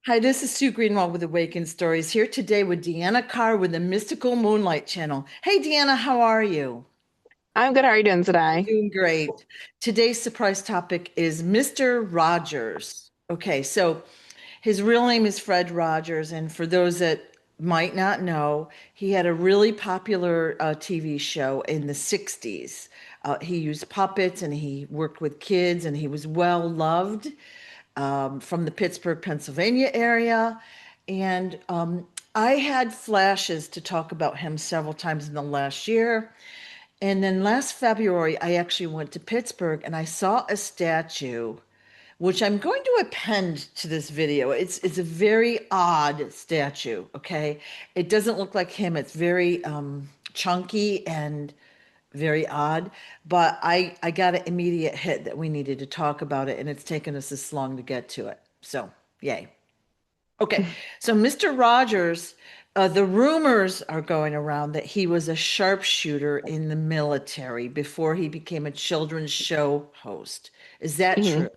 Hi, this is Sue Greenwald with Awakened Stories here today with Deanna Carr with the Mystical Moonlight Channel. Hey, Deanna, how are you? I'm good. How are you doing I'm today? doing great. Today's surprise topic is Mr. Rogers. Okay, so his real name is Fred Rogers, and for those that might not know, he had a really popular TV show in the 60s. He used puppets and he worked with kids, and he was well loved from the Pittsburgh, Pennsylvania area. And I had flashes to talk about him several times in the last year. And then last February, I actually went to Pittsburgh and I saw a statue, which I'm going to append to this video. It's a very odd statue, okay? It doesn't look like him. It's very chunky and very odd, but I got an immediate hit that we needed to talk about it, and it's taken us this long to get to it. So, yay. Okay, so Mr. Rogers, the rumors are going around that he was a sharpshooter in the military before he became a children's show host. Is that hmm true?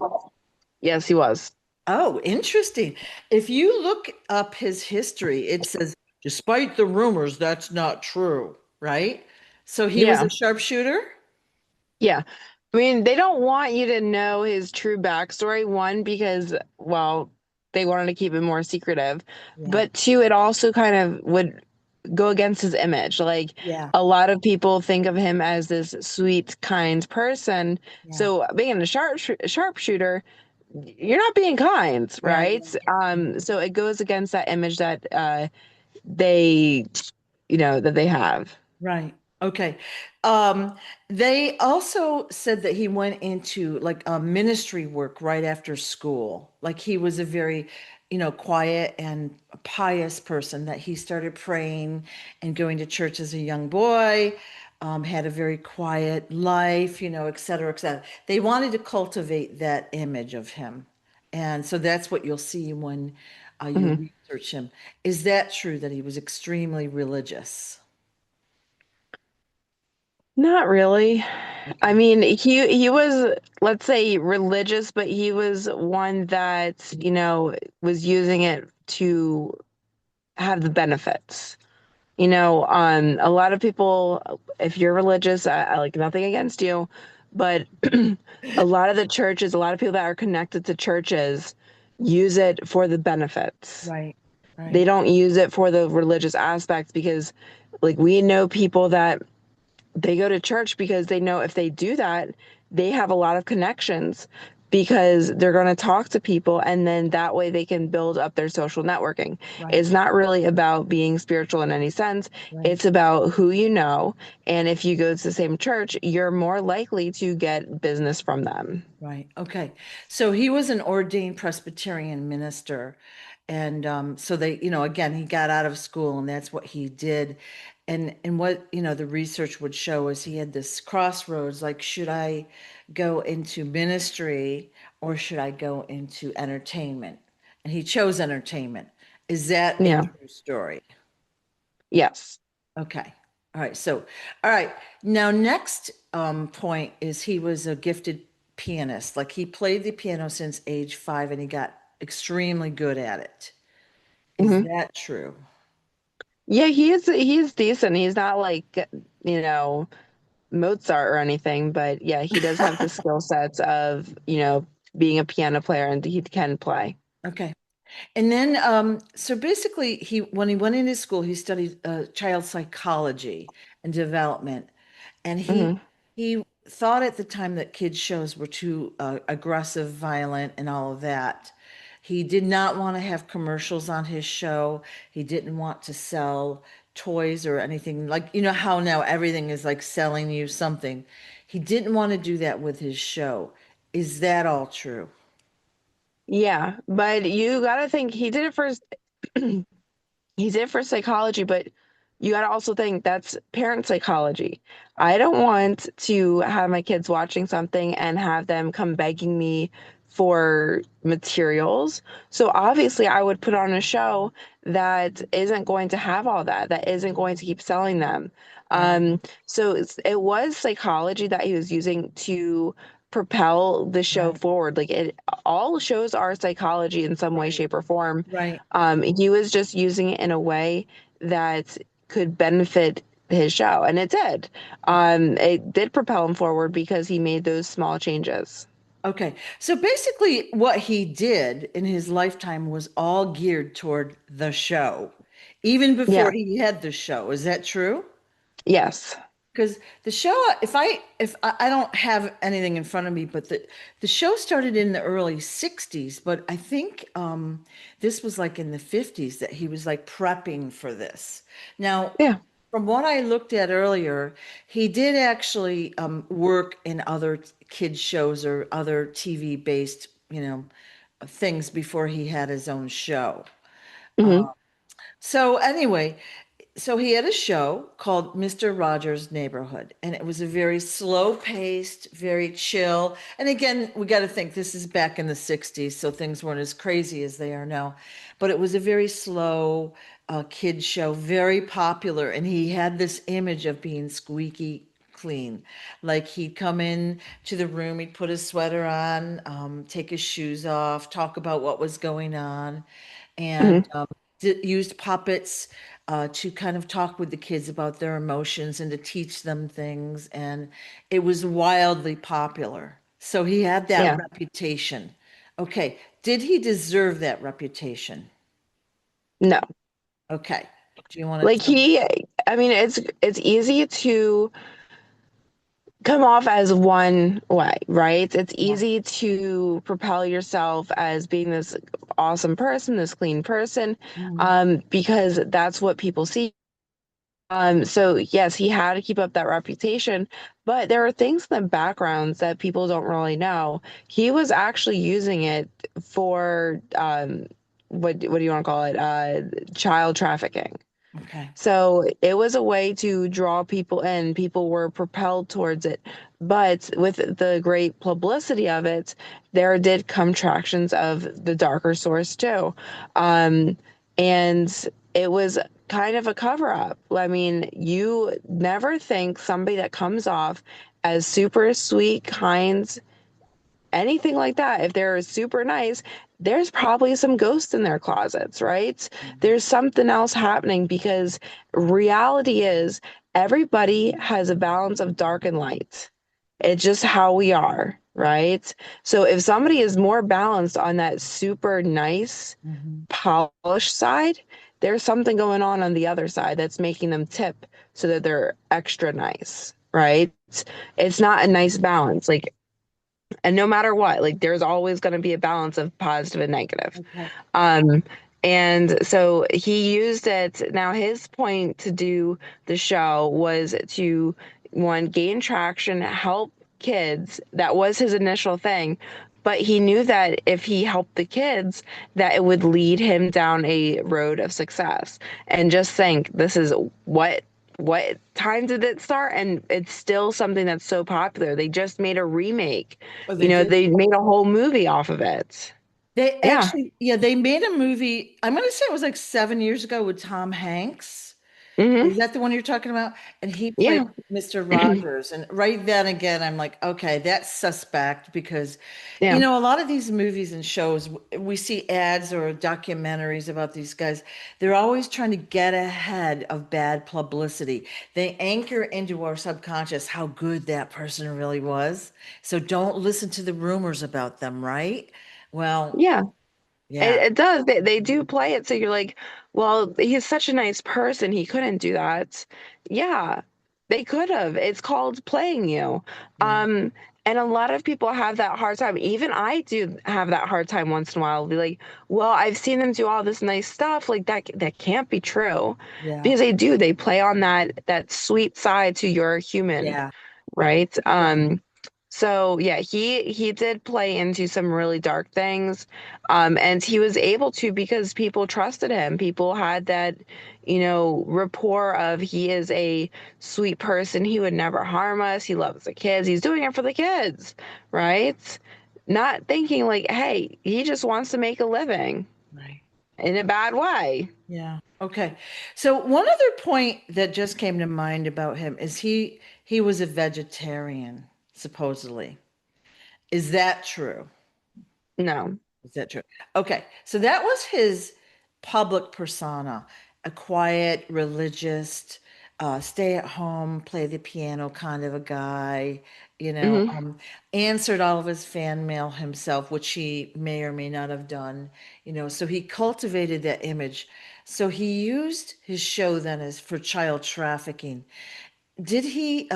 Yes, he was. Oh, interesting. If you look up his history, it says, despite the rumors, that's not true, right? So he was Yeah. a sharpshooter? Yeah. I mean, they don't want you to know his true backstory. One, because, well, they wanted to keep it more secretive. Yeah. But two, it also kind of would go against his image. Like, Yeah. a lot of people think of him as this sweet, kind person. Yeah. So being a sharpshooter, you're not being kind, Right. right? So it goes against that image that they, that they have. Right. Okay. Um, they also said that he went into like ministry work right after school. Like he was a very, quiet and pious person, that he started praying and going to church as a young boy, had a very quiet life, et cetera, et cetera. They wanted to cultivate that image of him. And so that's what you'll see when you Mhm. research him. Is that true that he was extremely religious? Not really. I Okay. mean, he was, let's say, religious, but he was one that, was using it to have the benefits. A lot of people, if you're religious, I like nothing against you, but a lot of the churches, a lot of people that are connected to churches use it for the benefits. Right, They right, don't use it for the religious aspects because, like, we know people that they go to church because they know if they do that, they have a lot of connections because they're going to talk to people and then that way they can build up their social networking. right, It's not really about being spiritual in any sense. right, It's about who you know. And if you go to the same church, you're more likely to get business from them. right. Okay. So he was an ordained Presbyterian minister. And so they, again, he got out of school and that's what he did. And what, the research would show is he had this crossroads, like, should I go into ministry or should I go into entertainment? And he chose entertainment. Is that a Yeah. true story? Yes. Okay. All right. So, all right. Now, next point is he was a gifted pianist. Like he played the piano since age 5 and he got extremely good at it. Is hmm that true? Yeah, he's decent. He's not like, you know, Mozart or anything, but yeah, he does have the skill sets of, being a piano player and he can play. Okay. And then, so basically, when he went into school, he studied child psychology and development, and he hmm he thought at the time that kids shows were too aggressive, violent, and all of that. He did not want to have commercials on his show. He didn't want to sell toys or anything like, how now everything is like selling you something. He didn't want to do that with his show. Is that all true? Yeah, but you gotta think he did it for he did it for psychology, but you gotta also think that's parent psychology. I don't want to have my kids watching something and have them come begging me for materials. So obviously, I would put on a show that isn't going to have all that, that isn't going to keep selling them. Yeah. So it was psychology that he was using to propel the show Right. forward. Like it, all shows are psychology in some way, Right. shape, or form. Right. He was just using it in a way that could benefit his show, and it did. It did propel him forward because he made those small changes. Okay. So basically, what he did in his lifetime was all geared toward the show, even before Yeah. he had the show. Is that true? Yes. Because the show, I don't have anything in front of me, but the show started in the early 60s, but I think this was like in the 50s that he was like prepping for this. Now, Yeah. from what I looked at earlier, he did actually work in other kids shows or other TV based, things before he had his own show. Hmm. So anyway, so he had a show called Mr. Rogers' Neighborhood, and it was a very slow paced, very chill. And again, we got to think this is back in the 60s, so things weren't as crazy as they are now. But it was a very slow kid show, very popular. And he had this image of being squeaky clean. Like he'd come in to the room, he'd put his sweater on, take his shoes off, talk about what was going on, and Hmm. used puppets to kind of talk with the kids about their emotions and to teach them things. And it was wildly popular. So he had that Yeah. reputation. Okay. Did he deserve that reputation? No. Okay. Do you want Like to tell? he, I mean, it's easy to come off as one way, right? It's Yeah. easy to propel yourself as being this awesome person, this clean person, Mhm. because that's what people see. So yes, he had to keep up that reputation, but there are things in the backgrounds that people don't really know. He was actually using it for what do you want to call it? Child trafficking. Okay. So it was a way to draw people in. People were propelled towards it. But with the great publicity of it, there did come tractions of the darker source too. Um, and it was kind of a cover up. I mean, you never think somebody that comes off as super sweet, kind, anything like that, if they're super nice, there's probably some ghosts in their closets, right? Mhm. There's something else happening because reality is everybody has a balance of dark and light. It's just how we are, right? So if somebody is more balanced on that super nice, Mhm. polished side, there's something going on the other side that's making them tip so that they're extra nice, right? It's not a nice balance. Like, and no matter what, like there's always going to be a balance of positive and negative. Okay. um and so he used it. Now his point to do the show was to, one, gain traction, help kids. That was his initial thing, but he knew that if he helped the kids, that it would lead him down a road of success. And just think, this is what time did it start, and it's still something that's so popular. They just made a remake. Oh, You they know, did. they made a whole movie off of it. They Yeah. actually, yeah, they made a movie. I'm going to say it was like 7 years ago with Tom Hanks. Hmm. Is that the one you're talking about? And he played Yeah. Mr. Rogers. And right then again, I'm like, okay, that's suspect because, Yeah. a lot of these movies and shows, we see ads or documentaries about these guys. They're always trying to get ahead of bad publicity. They anchor into our subconscious how good that person really was. So don't listen to the rumors about them, right? Well, Yeah. It, yeah. it does. They do play it. So you're like, well, he's such a nice person. He couldn't do that. Yeah, they could have. It's called playing you. Yeah. Um, and a lot of people have that hard time. Even I do have that hard time once in a while. Be like, well, I've seen them do all this nice stuff. Like that can't be true. Yeah. Because they do. They play on that sweet side to your human, Yeah. right? Right. So yeah, he did play into some really dark things, and he was able to because people trusted him. People had that, rapport of, he is a sweet person. He would never harm us. He loves the kids. He's doing it for the kids, right? Not thinking like, hey, he just wants to make a living Right. in a bad way. Yeah. Okay. So one other point that just came to mind about him is he was a vegetarian, supposedly. Is that true? No. Is that true? Okay, so that was his public persona, a quiet, religious, stay at home, play the piano kind of a guy, Hmm. answered all of his fan mail himself, which he may or may not have done, so he cultivated that image. So he used his show then as for child trafficking. Did he,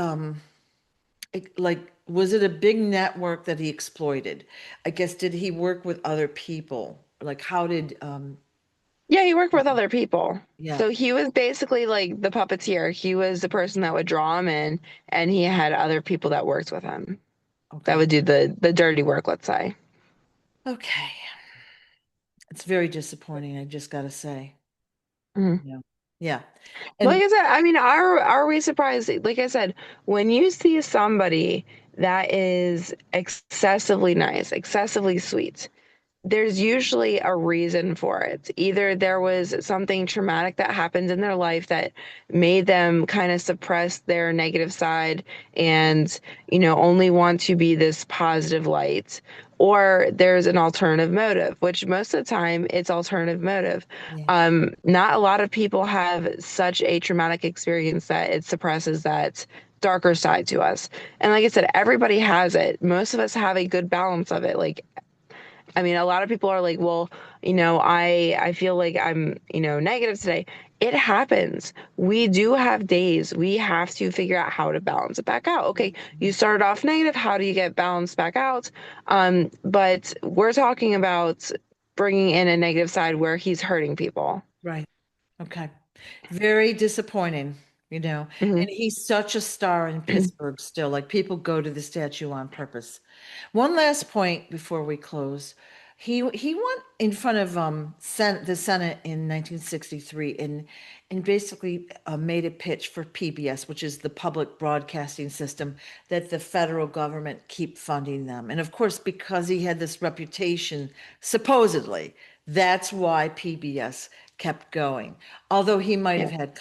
was it a big network that he exploited? I guess, did he work with other people? Like, how did, Yeah, he worked with other people. yeah, So he was basically like the puppeteer. He was the person that would draw him in, and he had other people that worked with him that okay. would do the dirty work, let's say. Okay. It's very disappointing, I just gotta say. Mhm. Yeah. Yeah. Like And I said, I mean, are we surprised? Like I said, when you see somebody that is excessively nice, excessively sweet, there's usually a reason for it. Either there was something traumatic that happened in their life that made them kind of suppress their negative side and, only want to be this positive light, or there's an alternative motive, which most of the time it's alternative motive. yeah, Not a lot of people have such a traumatic experience that it suppresses that darker side to us. And like I said, everybody has it. Most of us have a good balance of it. Like, I mean, a lot of people are like, well, I feel like I'm, negative today. It happens. We do have days. We have to figure out how to balance it back out. Okay, you started off negative. How do you get balanced back out? But we're talking about bringing in a negative side where he's hurting people. right. Okay. Very disappointing, Hmm. and he's such a star in Pittsburgh still. Like, people go to the statue on purpose. One last point before we close. He went in front of the Senate in 1963 and basically made a pitch for PBS, which is the public broadcasting system, that the federal government keep funding them. And of course, because he had this reputation, supposedly, that's why PBS kept going. Although he might Yeah. have had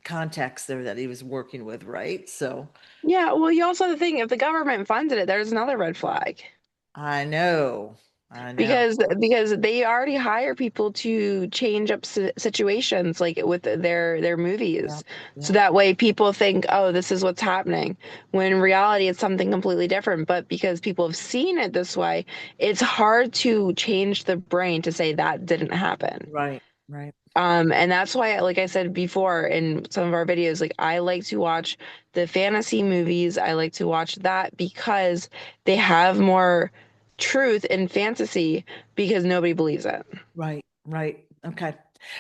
contacts there that he was working with, right? So Yeah. Well, you also have to think if the government funded it, there's another red flag. I know, I know. Because they already hire people to change up situations like with their Yeah, movies, so yeah, that way people think, oh, this is what's happening, when in reality it's something completely different. But because people have seen it this way, it's hard to change the brain to say that didn't happen. right, right. And that's why, like I said before in some of our videos, like I like to watch the fantasy movies. I like to watch that because they have more truth in fantasy because nobody believes it. Right, right. Okay.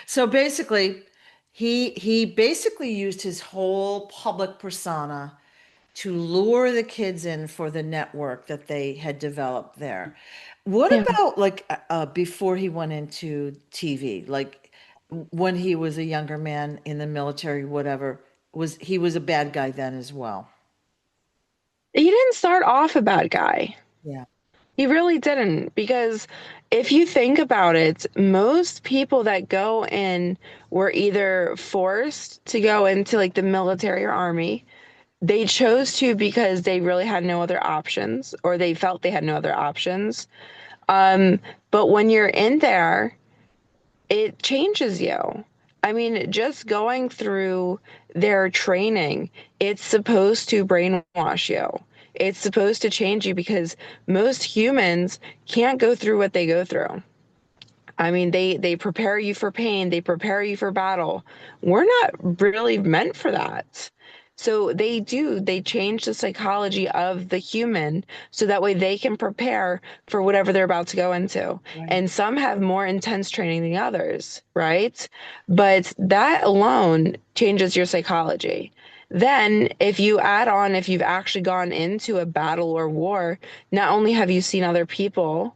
So basically, he basically used his whole public persona to lure the kids in for the network that they had developed there. What Yeah. about like before he went into TV, like when he was a younger man in the military, whatever, he was a bad guy then as well? He didn't start off a bad guy. Yeah. He really didn't, because if you think about it, most people that go in were either forced to go into like the military or army. They chose to because they really had no other options, or they felt they had no other options. Um, but when you're in there, it changes you. I mean, just going through their training, it's supposed to brainwash you. It's supposed to change you because most humans can't go through what they go through. I mean, they prepare you for pain, they prepare you for battle. We're not really meant for that. So they change the psychology of the human so that way they can prepare for whatever they're about to go into. Right. And some have more intense training than others, right? But that alone changes your psychology. Then, if you add on, if you've actually gone into a battle or war, not only have you seen other people,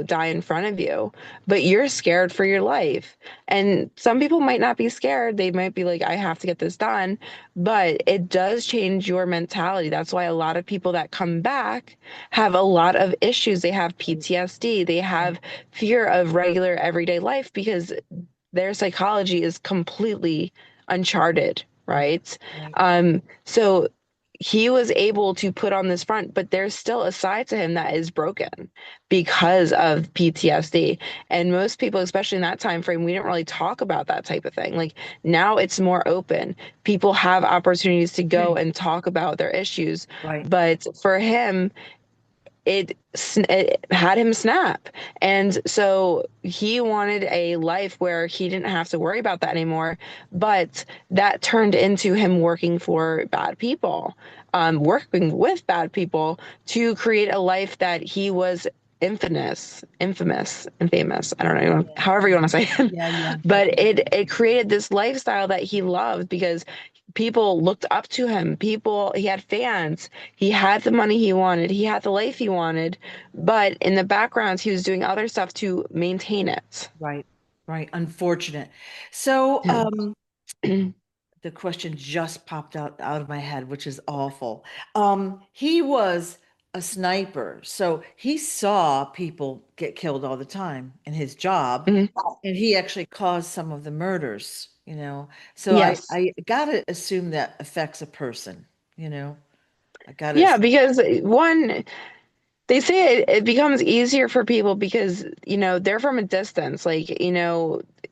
die in front of you, but you're scared for your life. And some people might not be scared. They might be like, I have to get this done. But it does change your mentality. That's why a lot of people that come back have a lot of issues. They have PTSD, they Right. have fear of regular everyday life because their psychology is completely uncharted, Right. right? Right. So he was able to put on this front, but there's still a side to him that is broken because of PTSD. And most people, especially in that time frame, we didn't really talk about that type of thing. Like now it's more open. People have opportunities to go Okay. and talk about their issues. Right. But for him, it had him snap. And so he wanted a life where he didn't have to worry about that anymore. But that turned into him working for bad people, working with bad people to create a life that he was and famous. I don't know, Yeah. however you want to say it. Yeah. Yeah. But Okay. it created this lifestyle that he loved because people looked up to him. He had fans. He had the money he wanted. He had the life he wanted. But in the background, he was doing other stuff to maintain it. Right. Right. Unfortunate. So, Yeah. the question just popped out of my head, which is awful. He was a sniper, so he saw people get killed all the time in his job, Mhm. and he actually caused some of the murders, you know. So I Yes. I gotta assume that affects a person, you know. I gotta Yeah, assume. because one, they say it becomes easier for people because, they're from a distance. Like,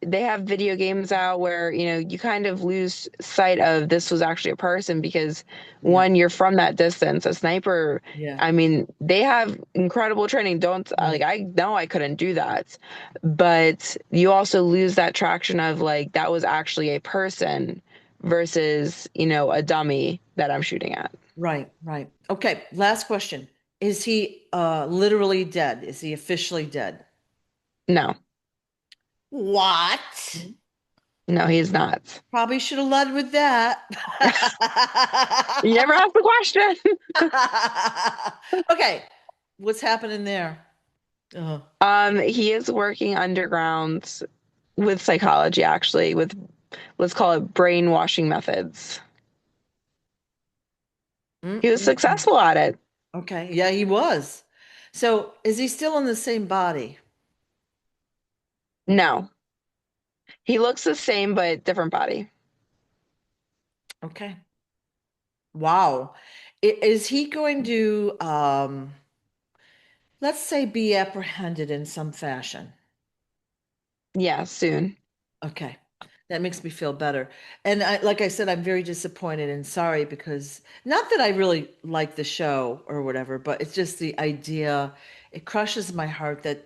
they have video games out where, you kind of lose sight of this was actually a person because Yeah, one, you're from that distance. A sniper, yeah, I mean, they have incredible training. Don't yeah. like, I know I couldn't do that. But you also lose that traction of like, that was actually a person versus, a dummy that I'm shooting at. Right, right. Okay, last question. Is he literally dead? Is he officially dead? No, What? no, he's not. Probably should have led with that. You never asked the question. Okay, what's happening there? Oh, He is working underground with psychology, actually, with let's call it brainwashing methods. He was mm. successful at it. Okay, yeah, he was. So, is he still in the same body? No, he looks the same but different body. Okay. Wow. Is he going to, let's say, be apprehended in some fashion? Yeah, soon. Okay. That makes me feel better. And like I said, I'm very disappointed and sorry because not that I really like the show or whatever, but it's just the idea. It crushes my heart that,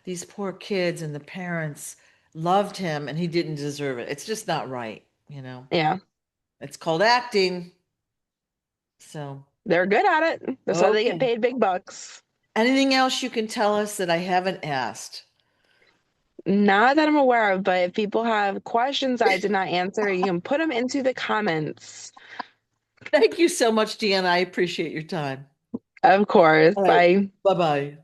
these poor kids and the parents loved him and he didn't deserve it. It's just not right, you know. Yeah, It's called acting. So, they're good at it. That's why they get okay. paid big bucks. Anything else you can tell us that I haven't asked? Not that I'm aware of, but if people have questions I did not answer, you can put them into the comments. Thank you so much, Deanna. I appreciate your time. Of course. All right. Bye. Bye-bye.